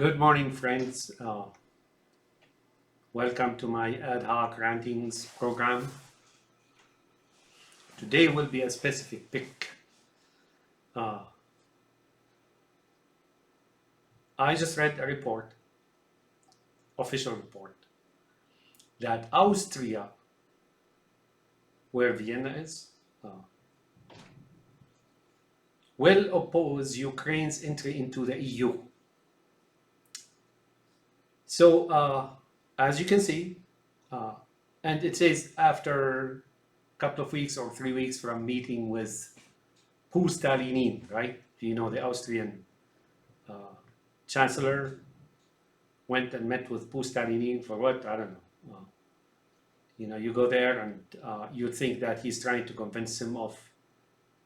Good morning, friends. Welcome to my ad hoc rantings program. Today will be a specific pick. I just read a report, official report, that Austria, where Vienna is, will oppose Ukraine's entry into the EU. So, as you can see, and it says after a couple of weeks or 3 weeks from meeting with Pustalinin, right? You know, the Austrian chancellor went and met with Pustalinin for what? I don't know. You go there and you think that he's trying to convince him of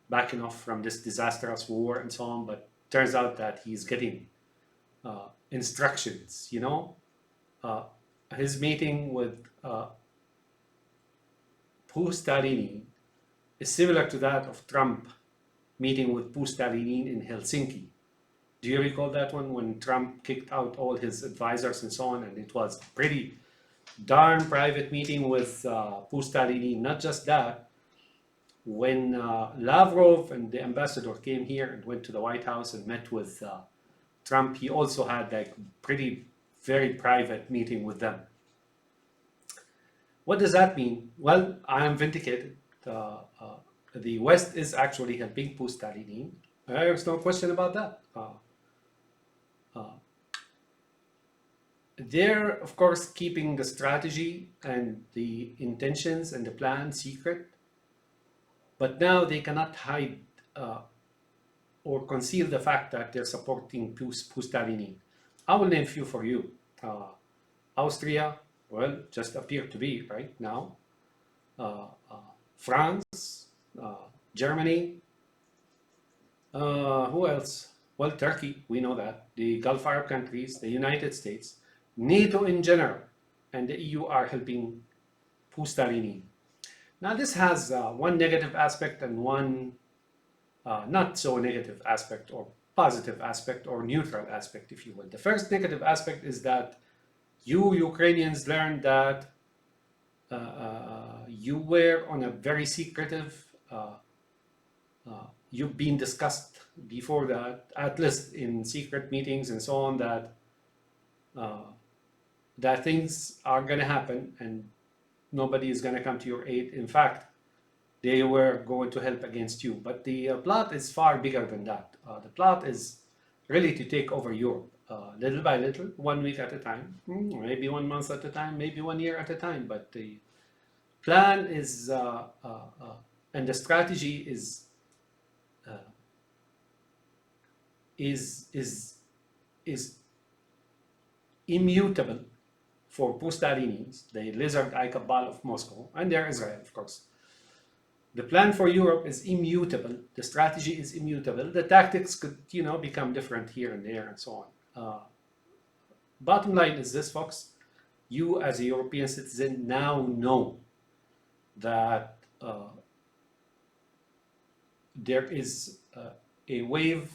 backing off from this disastrous war and so on, but turns out that he's getting instructions. His meeting with Pustalinin is similar to that of Trump meeting with Pustalinin in Helsinki. Do you recall that one when Trump kicked out all his advisors and so on? And it was a pretty darn private meeting with Pustalinin. Not just that, when Lavrov and the ambassador came here and went to the White House and met with Trump, he also had like pretty very private meeting with them. What does that mean? Well, I am vindicated. The West is actually helping Pustalinin. There's no question about that. They're, of course, keeping the strategy and the intentions and the plan secret, but now they cannot hide or conceal the fact that they're supporting Pustalinin. I will name a few for you. Austria, well, just appear to be right now. France, Germany, who else? Well, Turkey, we know that. The Gulf Arab countries, the United States, NATO in general, and the EU are helping Pustalinin. Now, this has one negative aspect and one not so negative aspect, or positive aspect, or neutral aspect, if you will. The first negative aspect is that you Ukrainians learned that you were on a very secretive, you've been discussed before that, at least in secret meetings and so on, that things are going to happen and nobody is going to come to your aid. In fact, they were going to help against you. But the plot is far bigger than that. The plot is really to take over Europe, little by little, 1 week at a time, maybe 1 month at a time, maybe 1 year at a time. But the plan is, and the strategy is immutable for Pustalinins, the lizard-eye cabal of Moscow, and their Israel, of course. The plan for Europe is immutable. The strategy is immutable. The tactics could, become different here and there and so on. Bottom line is this, folks. You, as a European citizen, now know that there is a wave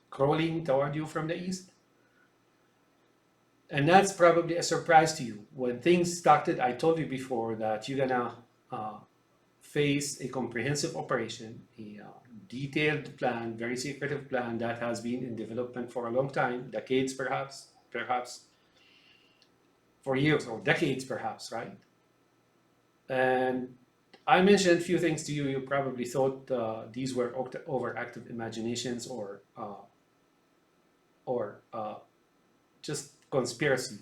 crawling toward you from the east. And that's probably a surprise to you. When things started, I told you before that you're gonna face a comprehensive operation, a detailed plan, very secretive plan that has been in development for a long time, decades perhaps for years or decades perhaps, right? And I mentioned a few things to you. You probably thought these were overactive imaginations or just conspiracy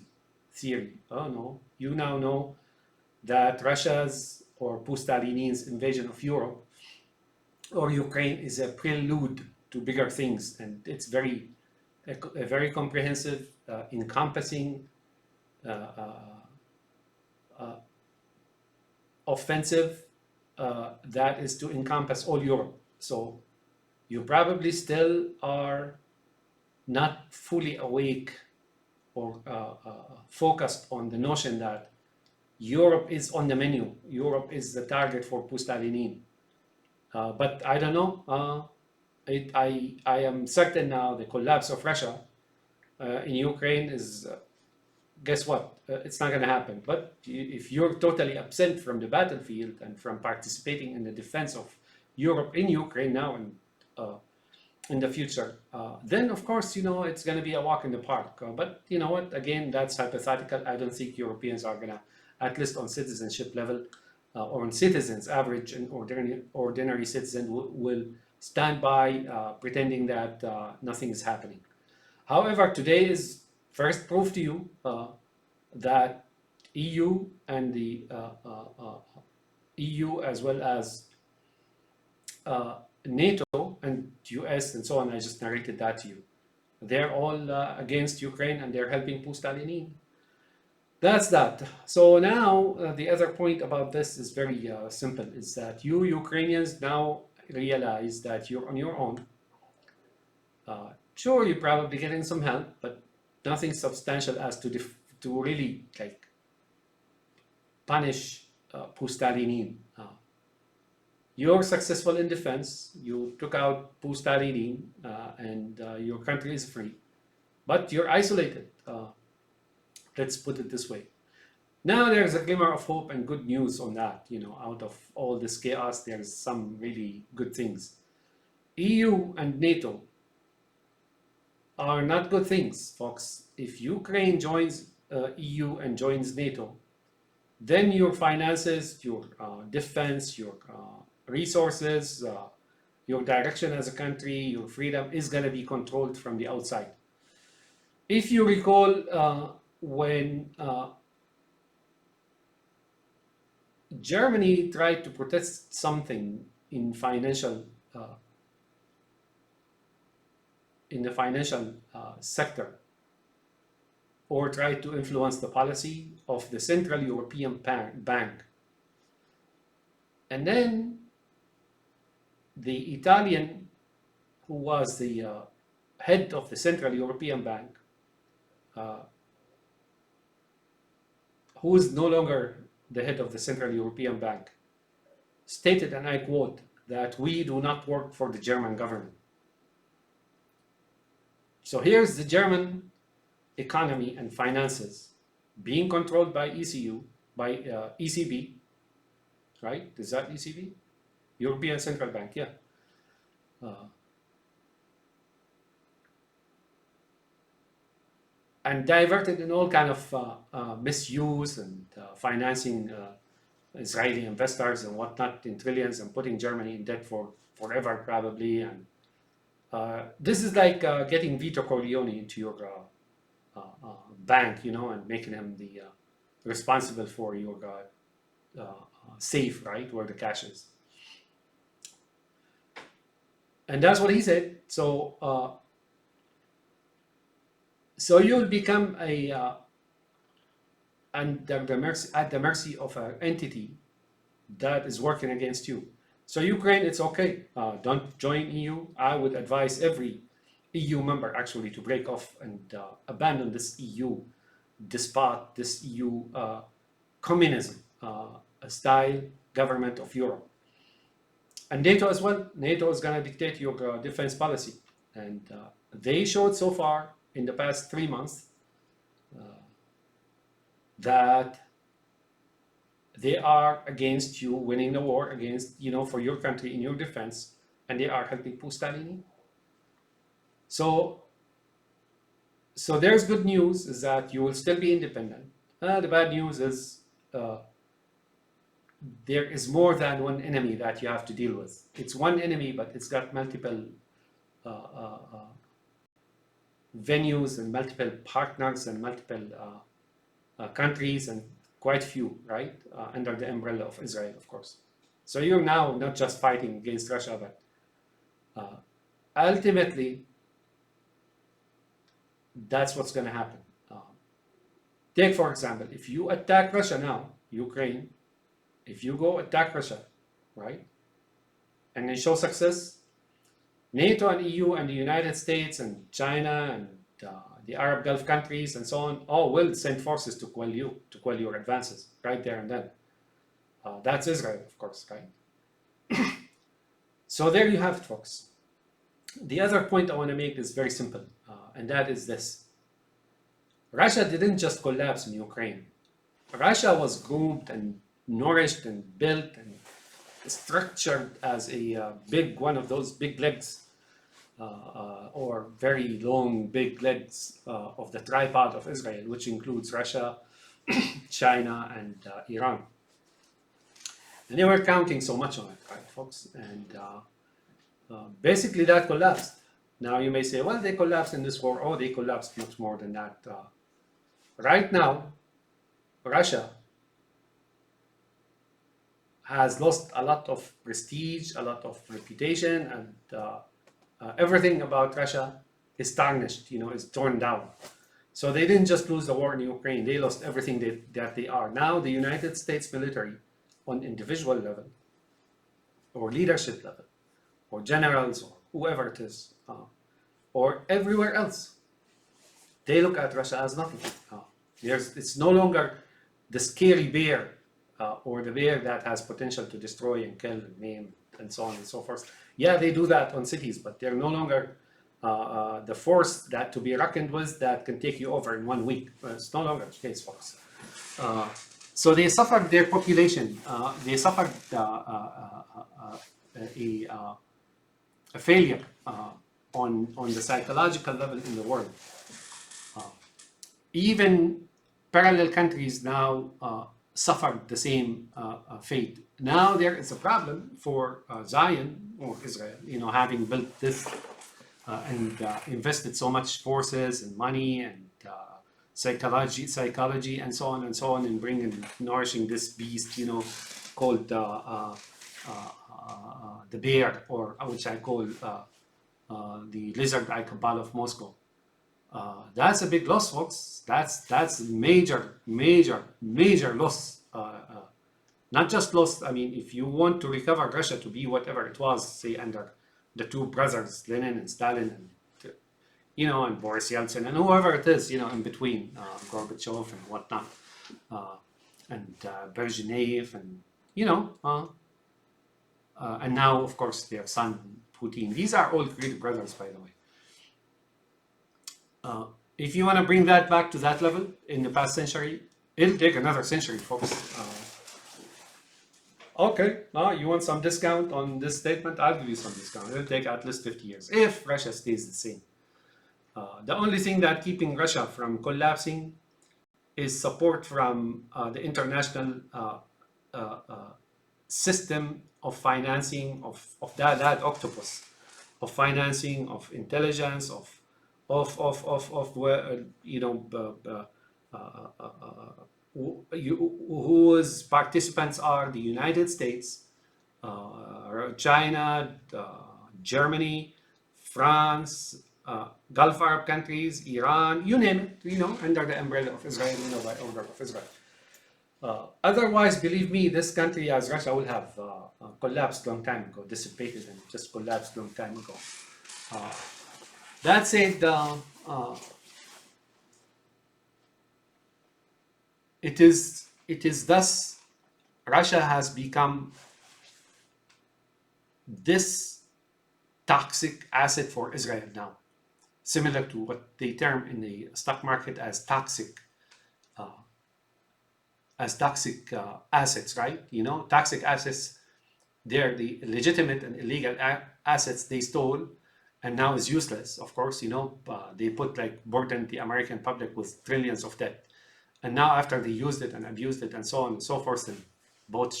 theory. Oh no, you now know that Russia's or Pustalinin's invasion of Europe or Ukraine is a prelude to bigger things, and it's a very comprehensive, encompassing offensive that is to encompass all Europe. So you probably still are not fully awake or focused on the notion that Europe is on the menu. Europe is the target for Pustalinin. But I don't know. I am certain now the collapse of Russia in Ukraine is, guess what? It's not going to happen. But if you're totally absent from the battlefield and from participating in the defense of Europe in Ukraine now and in the future, then of course, it's going to be a walk in the park. But you know what? Again, that's hypothetical. I don't think Europeans are going to, at least on citizenship level, or on citizens, average and ordinary citizen will stand by pretending that nothing is happening. However, today is first proof to you that EU and the EU as well as NATO and US and so on, I just narrated that to you. They're all against Ukraine and they're helping Pustalinine. That's that. So now the other point about this is very simple, is that you Ukrainians now realize that you're on your own. Sure, you're probably getting some help, but nothing substantial as to really like punish Pustalinine. You're successful in defense. You took out Pustalinine, and your country is free, but you're isolated. Let's put it this way. Now there's a glimmer of hope and good news on that. Out of all this chaos, there's some really good things. EU and NATO are not good things, folks. If Ukraine joins EU and joins NATO, then your finances, your defense, your resources, your direction as a country, your freedom is going to be controlled from the outside. If you recall, when Germany tried to protest something in the financial sector, or tried to influence the policy of the Central European Bank, and then the Italian, who was the head of the Central European Bank, who is no longer the head of the Central European Bank, stated, and I quote, that we do not work for the German government. So here's the German economy and finances being controlled by ECU, by ECB, right? Is that ECB? European Central Bank, yeah. And diverted in all kind of misuse and financing Israeli investors and whatnot in trillions, and putting Germany in debt for forever probably. And this is like getting Vito Corleone into your bank, and making him the responsible for your safe, right, where the cash is. And that's what he said. So you'll become at the mercy of an entity that is working against you. So Ukraine, it's okay. Don't join EU. I would advise every EU member actually to break off and abandon this EU despot, this EU communism style government of Europe. And NATO as well. NATO is going to dictate your defense policy. And they showed so far in the past 3 months that they are against you winning the war against, for your country in your defense, and they are helping Pustalinine. So there's good news, is that you will still be independent. The bad news is there is more than one enemy that you have to deal with. It's one enemy, but it's got multiple venues and multiple partners and multiple countries, and quite few, right, under the umbrella of Israel, of course. So you're now not just fighting against Russia, but ultimately, that's what's going to happen. Take, for example, if you attack Russia now, Ukraine, if you go attack Russia, right, and they show success, NATO and EU and the United States and China and the Arab Gulf countries and so on, all will send forces to quell your advances right there and then. That's Israel, of course, right? So there you have it, folks. The other point I want to make is very simple, and that is this. Russia didn't just collapse in Ukraine. Russia was groomed and nourished and built and structured as a big one of those big legs or very long big legs of the tripod of Israel, which includes Russia, China, and Iran. And they were counting so much on it, right, folks? And basically that collapsed. Now you may say, well, they collapsed in this war. Oh, they collapsed much more than that. Right now, Russia has lost a lot of prestige, a lot of reputation, and everything about Russia is tarnished, is torn down. So they didn't just lose the war in Ukraine, they lost everything that they are. Now the United States military, on individual level, or leadership level, or generals, or whoever it is, or everywhere else, they look at Russia as nothing. It's no longer the scary bear or the bear that has potential to destroy and kill and maim and so on and so forth. Yeah, they do that on cities, but they're no longer the force that to be reckoned with that can take you over in 1 week. It's no longer the case, folks. So they suffered their population. They suffered a failure on the psychological level in the world. Even parallel countries now suffered the same fate. Now there is a problem for Zion or Israel, having built this and invested so much forces and money and psychology and so on in bringing, nourishing this beast, called the bear, or which I call the lizard-eye cabal of Moscow. That's a big loss, folks. That's major loss. Not just loss. I mean, if you want to recover Russia to be whatever it was, say under the two brothers, Lenin and Stalin, and and Boris Yeltsin and whoever it is, in between, Gorbachev and whatnot, and Brezhnev, and and now of course their son Putin. These are all great brothers, by the way. If you want to bring that back to that level in the past century, it'll take another century, folks. Okay, you want some discount on this statement? I'll give you some discount. It'll take at least 50 years if Russia stays the same. The only thing that keeping Russia from collapsing is support from the international system of financing of that octopus, of financing, of intelligence, whose participants are the United States, China, Germany, France, Gulf Arab countries, Iran, you name it, under the umbrella of Israel, by order of Israel. Otherwise, believe me, this country as Russia will have collapsed long time ago, dissipated and just collapsed long time ago. That said, it is thus Russia has become this toxic asset for Israel now, similar to what they term in the stock market as toxic assets, right? Toxic assets, they're the legitimate and illegal assets they stole and now is useless. Of course, they burdened the American public with trillions of debt. And now after they used it and abused it and so on and so forth and bought,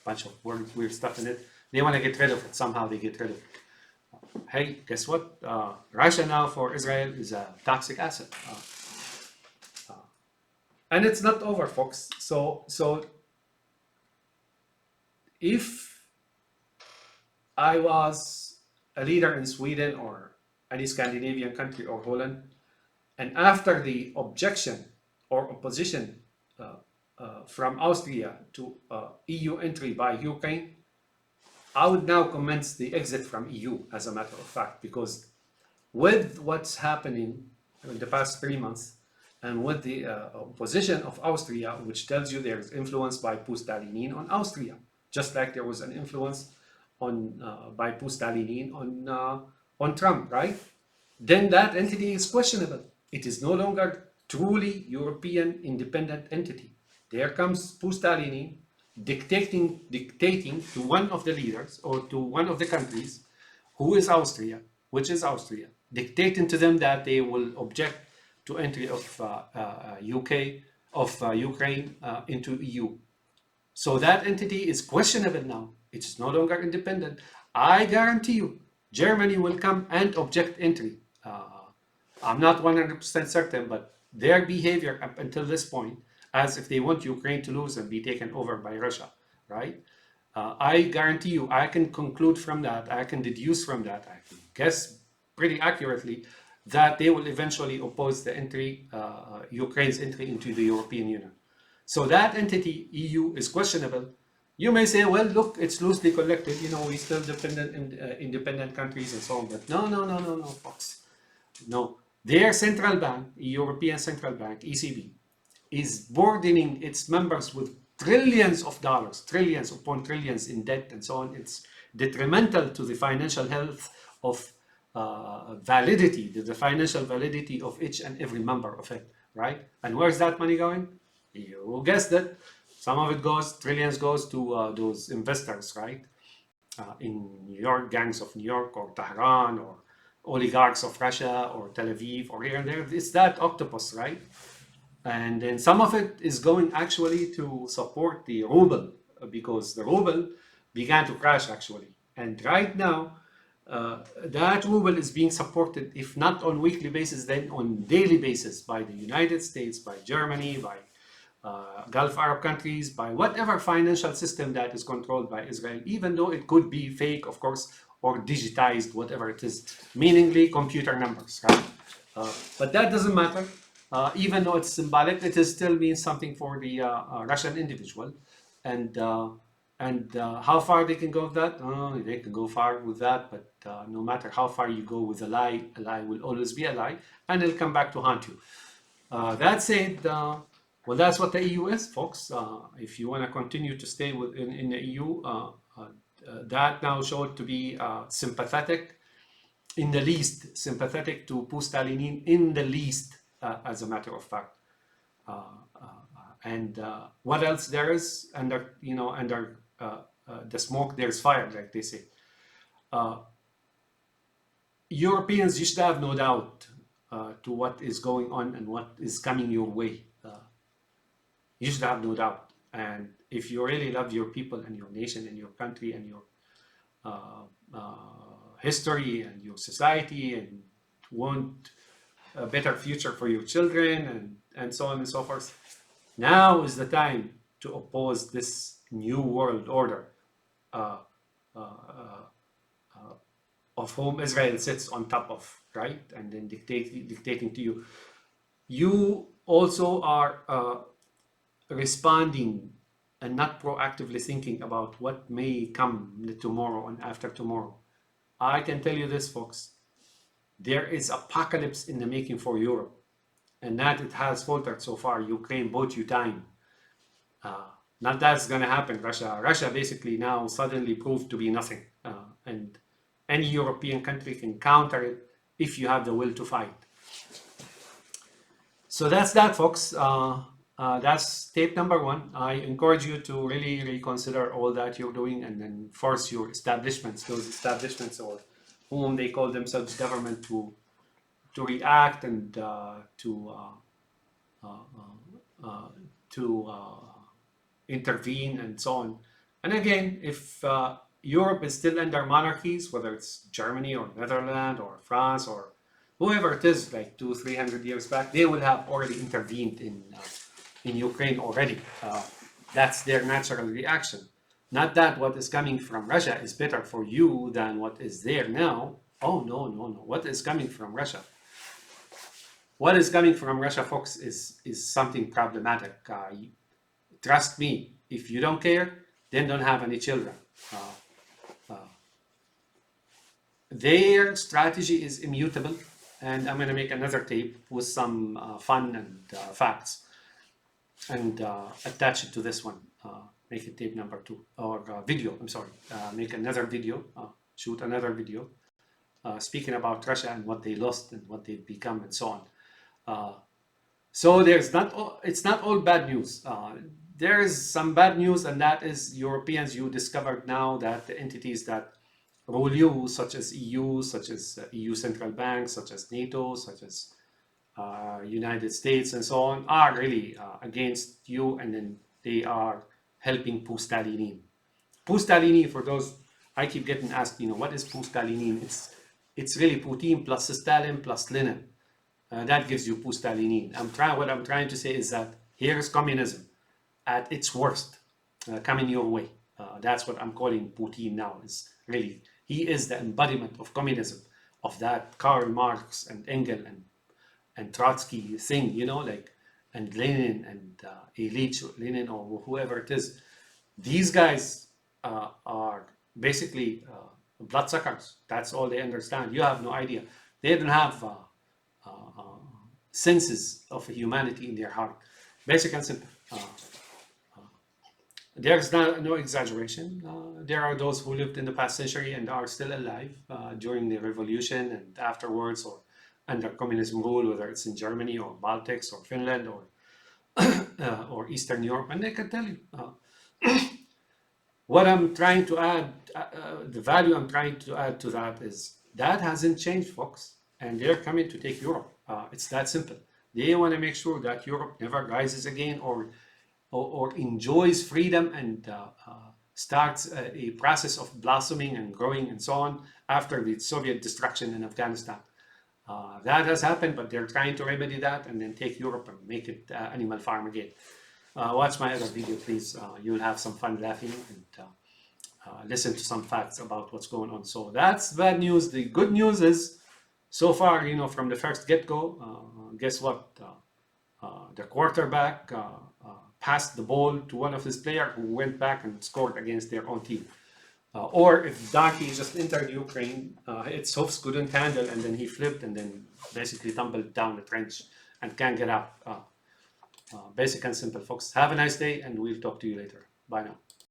bunch of weird stuff in it, they want to get rid of it. Somehow they get rid of it. Hey, guess what? Russia now for Israel is a toxic asset. And it's not over, folks. So if I was a leader in Sweden or any Scandinavian country or Holland, and after the objection or opposition from Austria to EU entry by Ukraine, I would now commence the exit from EU, as a matter of fact, because with what's happening in the past 3 months, and with the position of Austria, which tells you there's influence by Push-Stalinin on Austria, just like there was an influence by Push-Stalinin on Trump, right? Then that entity is questionable. It is no longer truly European independent entity. There comes Pustalini dictating to one of the leaders or to one of the countries, who is Austria, which is Austria, dictating to them that they will object to entry of UK of Ukraine into EU. So that entity is questionable now. It's no longer independent. I guarantee you, Germany will come and object entry. I'm not 100% certain, but their behavior up until this point, as if they want Ukraine to lose and be taken over by Russia, right? I guarantee you, I can conclude from that, I can deduce from that, I can guess pretty accurately that they will eventually oppose the entry, Ukraine's entry into the European Union. So that entity, EU, is questionable. You may say, well, look, it's loosely connected. You know, we still dependent in independent countries and so on. But no, folks. No. Their central bank, European Central Bank, ECB, is burdening its members with trillions of dollars, trillions upon trillions in debt and so on. It's detrimental to the financial health of validity, the financial validity of each and every member of it, right? And where's that money going? You guessed it. Some of it goes, trillions goes to those investors, right? In New York, gangs of New York or Tehran or oligarchs of Russia or Tel Aviv or here and there. It's that octopus, right? And then some of it is going actually to support the ruble because the ruble began to crash actually. And right now, that ruble is being supported, if not on weekly basis, then on daily basis by the United States, by Germany, by Gulf Arab countries, by whatever financial system that is controlled by Israel, even though it could be fake, of course, or digitized, whatever it is, meaningly computer numbers, right? But that doesn't matter. Even though it's symbolic, it still means something for the Russian individual. And how far they can go with that? They can go far with that, but no matter how far you go with a lie will always be a lie, and it'll come back to haunt you. That said, well, that's what the EU is, folks. If you want to continue to stay in the EU, that now showed to be sympathetic, in the least, sympathetic to Pustalinin, in the least, as a matter of fact. And what else there is under, under the smoke, there's fire, like they say. Europeans, you should have no doubt to what is going on and what is coming your way. You should have no doubt. And if you really love your people and your nation and your country and your history and your society and want a better future for your children and so on and so forth, now is the time to oppose this new world order of whom Israel sits on top of, right? And then dictating to you. You also are responding and not proactively thinking about what may come tomorrow and after tomorrow. I can tell you this, folks, there is apocalypse in the making for Europe, and that it has faltered so far. Ukraine bought you time. Not that's going to happen. Russia basically now suddenly proved to be nothing, and any European country can counter it if you have the will to fight. So that's that, folks. That's tape number 1. I encourage you to really reconsider all that you're doing and then force your establishments, those establishments or whom they call themselves government, to react and to intervene and so on. And again, if Europe is still under monarchies, whether it's Germany or Netherlands or France or whoever it is, like 200-300 years back, they will have already intervened in Ukraine already. That's their natural reaction. Not that what is coming from Russia is better for you than what is there now. Oh, no. What is coming from Russia? What is coming from Russia, folks, is something problematic. Trust me, if you don't care, then don't have any children. Their strategy is immutable, and I'm going to make another tape with some fun and facts and attach it to this one. Make it tape number 2 or video. I'm sorry. Make another video. Shoot another video speaking about Russia and what they lost and what they've become and so on. So it's not all bad news. There is some bad news, and that is Europeans. You discovered now that the entities that rule you, such as EU, such as EU central bank, such as NATO, such as United States, and so on, are really against you, and then they are helping Pustalinin. Pustalinin, for those, I keep getting asked, what is Pustalinin? It's really Putin plus Stalin plus Lenin. That gives you Pustalinin. What I'm trying to say is that here is communism at its worst, coming your way. That's what I'm calling Putin now. Is really he is the embodiment of communism, of that Karl Marx and Engels and Trotsky thing, and Lenin and Ilyich Lenin or whoever it is. These guys are basically bloodsuckers. That's all they understand. You have no idea. They don't have senses of humanity in their heart. Basic and simple. There's no exaggeration. There are those who lived in the past century and are still alive during the revolution and afterwards, or under communism rule, whether it's in Germany or Baltics or Finland or Eastern Europe, and they can tell you. What I'm trying to add, the value I'm trying to add to that is that hasn't changed, folks, and they're coming to take Europe. It's that simple. They want to make sure that Europe never rises again or enjoys freedom and starts a process of blossoming and growing and so on after the Soviet destruction in Afghanistan. That has happened, but they're trying to remedy that and then take Europe and make it Animal Farm again. Watch my other video, please. You'll have some fun laughing and listen to some facts about what's going on. So that's bad news. The good news is, so far, from the first get-go, guess what? The quarterback passed the ball to one of his players who went back and scored against their own team. Or if Daki just entered Ukraine, its hooves couldn't handle, and then he flipped and then basically tumbled down the trench and can't get out. Basic and simple, folks. Have a nice day, and we'll talk to you later. Bye now.